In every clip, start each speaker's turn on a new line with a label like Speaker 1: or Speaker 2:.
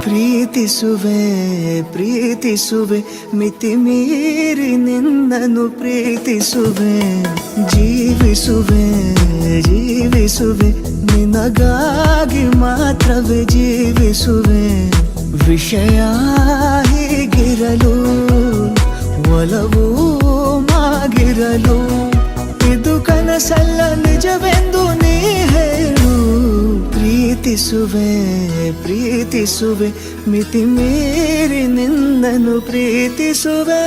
Speaker 1: ಪ್ರೀತಿಸುವೆ ಪ್ರೀತಿಸುವೆ ಮಿತಿ ಮೀರಿ ನಿನ್ನನ್ನು ಪ್ರೀತಿಸುವೆ ಜೀವಿಸುವೆ ಜೀವಿಸುವೆ ನಿನಗಾಗಿ ಮಾತ್ರವೇ ಜೀವಿಸುವೆ ವಿಷಯ ಹೀಗಿರಲು ಒಲವು ಮಾಗಿರಲು ಇದು ಕನಸಲ್ಲ ನಿಜವೆಂದು ನೀ ಹೇಳು ಪ್ರೀತಿಸುವೆ ಪ್ರೀತಿಸುವೆ ಮಿತಿ ಮೀರಿ ನಿನ್ನನ್ನು ಪ್ರೀತಿಸುವೆ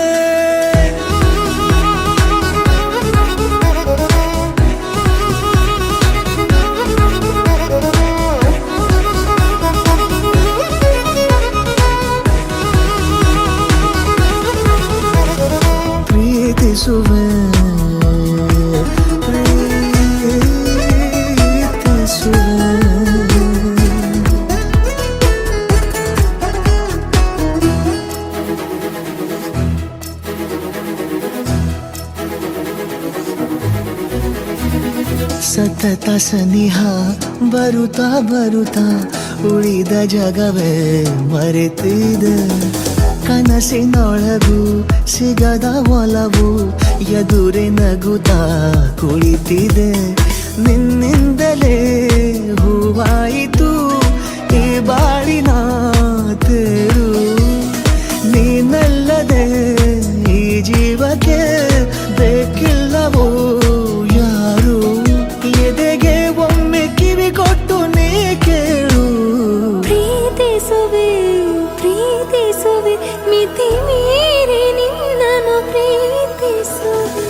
Speaker 1: ಪ್ರೀತಿಸುವೆ ಸತತ ಸನಿಹ ಬರುತ್ತಾ ಬರುತ್ತಾ ಉಳಿದ ಜಗವೇ ಮರೆತಿದೆ ಕನಸಿನೊಳಗೂ ಸಿಗದ ಒಲವು ಎದುರೆ ನಗುತ್ತಾ ಕುಳಿತಿದೆ ನಿನ್ನಿಂದಲೇ ಹೂವಾಯಿತು ಈ ಬಾಳಿನ ತೇರು ನೀನಲ್ಲದೆ ಈ ಜೀವಕ್ಕೆ ಬೇಕಿಲ್ಲವೋ ಯಾರು ಎದೆಗೆ ಒಮ್ಮೆ ಕಿವಿ ಕೊಟ್ಟು ನೀ ಕೇಳು
Speaker 2: ಪ್ರೀತಿಸುವೆ ಪ್ರೀತಿಸುವೆ ಮಿತಿ ಮೀರಿ ನಿನ್ನನ್ನು ಪ್ರೀತಿಸುವೆ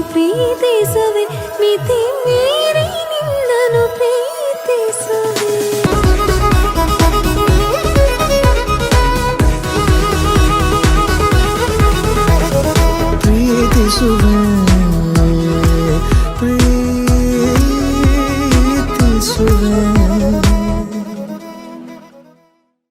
Speaker 2: ಪ್ರೀತಿಸುವೆ ಮಿತಿ ಮೀರಿ ನಿನ್ನನ್ನು ಪ್ರೀತಿಸುವೆ
Speaker 1: ಪ್ರೀತಿಸುವೆ